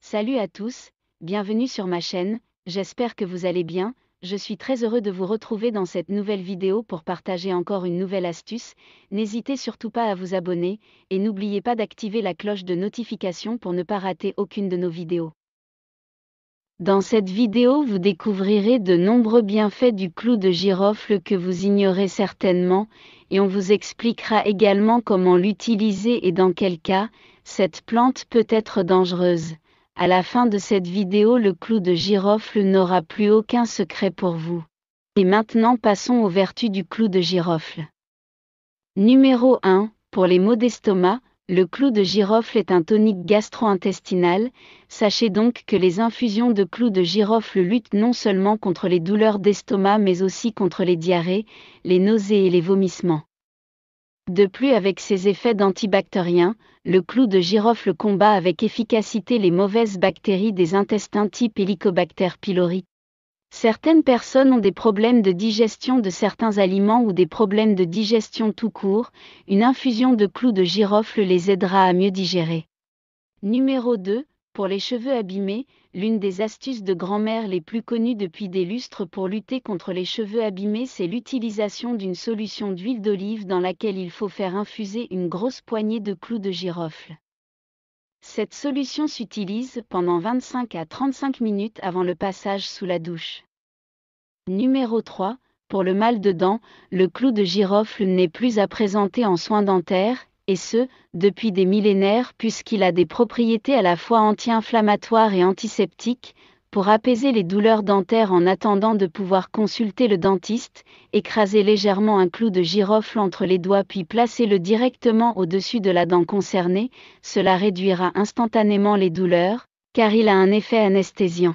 Salut à tous, bienvenue sur ma chaîne, j'espère que vous allez bien, je suis très heureux de vous retrouver dans cette nouvelle vidéo pour partager encore une nouvelle astuce. N'hésitez surtout pas à vous abonner, et n'oubliez pas d'activer la cloche de notification pour ne pas rater aucune de nos vidéos. Dans cette vidéo, vous découvrirez de nombreux bienfaits du clou de girofle que vous ignorez certainement, et on vous expliquera également comment l'utiliser et dans quel cas cette plante peut être dangereuse. À la fin de cette vidéo, le clou de girofle n'aura plus aucun secret pour vous. Et maintenant passons aux vertus du clou de girofle. Numéro 1. Pour les maux d'estomac, le clou de girofle est un tonique gastro-intestinal. Sachez donc que les infusions de clou de girofle luttent non seulement contre les douleurs d'estomac mais aussi contre les diarrhées, les nausées et les vomissements. De plus, avec ses effets d'antibactérien, le clou de girofle combat avec efficacité les mauvaises bactéries des intestins type Helicobacter pylori. Certaines personnes ont des problèmes de digestion de certains aliments ou des problèmes de digestion tout court, une infusion de clou de girofle les aidera à mieux digérer. Numéro 2. Pour les cheveux abîmés, l'une des astuces de grand-mère les plus connues depuis des lustres pour lutter contre les cheveux abîmés, c'est l'utilisation d'une solution d'huile d'olive dans laquelle il faut faire infuser une grosse poignée de clou de girofle. Cette solution s'utilise pendant 25 à 35 minutes avant le passage sous la douche. Numéro 3. Pour le mal de dents, le clou de girofle n'est plus à présenter en soins dentaires, et ce, depuis des millénaires puisqu'il a des propriétés à la fois anti-inflammatoires et antiseptiques. Pour apaiser les douleurs dentaires en attendant de pouvoir consulter le dentiste, écrasez légèrement un clou de girofle entre les doigts puis placez-le directement au-dessus de la dent concernée, cela réduira instantanément les douleurs, car il a un effet anesthésiant.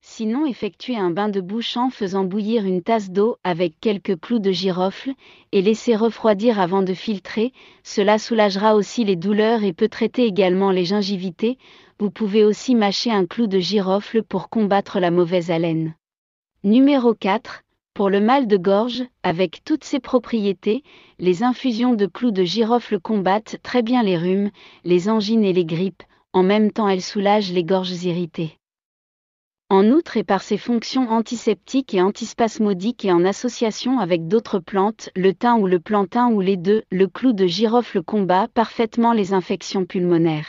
Sinon, effectuez un bain de bouche en faisant bouillir une tasse d'eau avec quelques clous de girofle, et laissez refroidir avant de filtrer, cela soulagera aussi les douleurs et peut traiter également les gingivités. Vous pouvez aussi mâcher un clou de girofle pour combattre la mauvaise haleine. Numéro 4. Pour le mal de gorge, avec toutes ses propriétés, les infusions de clou de girofle combattent très bien les rhumes, les angines et les grippes, en même temps elles soulagent les gorges irritées. En outre, et par ses fonctions antiseptiques et antispasmodiques et en association avec d'autres plantes, le thym ou le plantain ou les deux, le clou de girofle combat parfaitement les infections pulmonaires.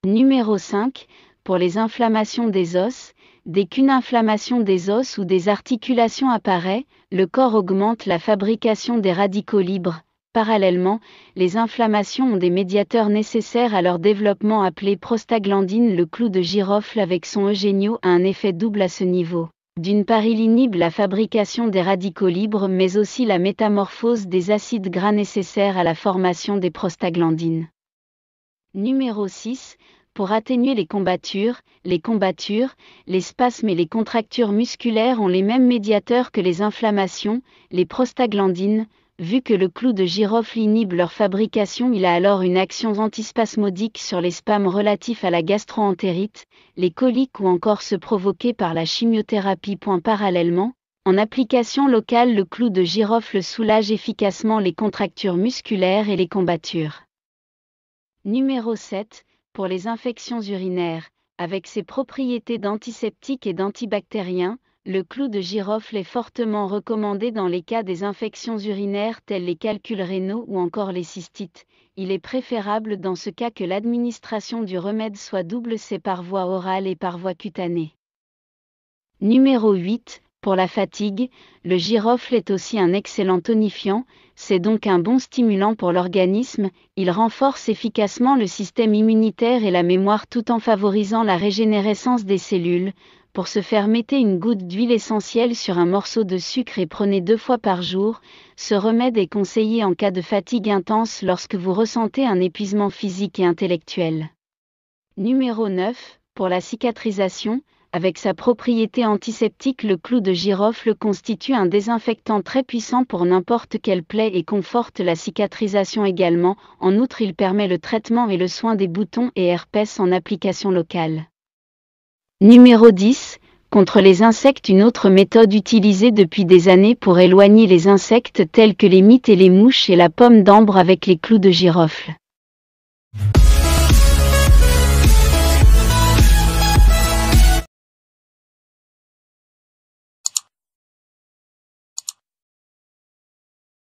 Numéro 5. Pour les inflammations des os, dès qu'une inflammation des os ou des articulations apparaît, le corps augmente la fabrication des radicaux libres. Parallèlement, les inflammations ont des médiateurs nécessaires à leur développement appelés prostaglandines. Le clou de girofle avec son Eugenio a un effet double à ce niveau. D'une part, il inhibe la fabrication des radicaux libres mais aussi la métamorphose des acides gras nécessaires à la formation des prostaglandines. Numéro 6. Pour atténuer les combattures, les spasmes et les contractures musculaires ont les mêmes médiateurs que les inflammations, les prostaglandines. Vu que le clou de girofle inhibe leur fabrication, il a alors une action antispasmodique sur les spasmes relatifs à la gastro-entérite, les coliques ou encore ceux provoqués par la chimiothérapie. Parallèlement, en application locale, le clou de girofle soulage efficacement les contractures musculaires et les combattures. Numéro 7. Pour les infections urinaires, avec ses propriétés d'antiseptique et d'antibactérien, le clou de girofle est fortement recommandé dans les cas des infections urinaires telles les calculs rénaux ou encore les cystites. Il est préférable dans ce cas que l'administration du remède soit double, c'est par voie orale et par voie cutanée. Numéro 8. Pour la fatigue, le girofle est aussi un excellent tonifiant, c'est donc un bon stimulant pour l'organisme, il renforce efficacement le système immunitaire et la mémoire tout en favorisant la régénérescence des cellules. Pour ce faire, mettez une goutte d'huile essentielle sur un morceau de sucre et prenez 2 fois par jour. Ce remède est conseillé en cas de fatigue intense lorsque vous ressentez un épuisement physique et intellectuel. Numéro 9. Pour la cicatrisation, avec sa propriété antiseptique, le clou de girofle constitue un désinfectant très puissant pour n'importe quelle plaie et conforte la cicatrisation également. En outre, il permet le traitement et le soin des boutons et herpès en application locale. Numéro 10. Contre les insectes, une autre méthode utilisée depuis des années pour éloigner les insectes tels que les mites et les mouches est la pomme d'ambre avec les clous de girofle.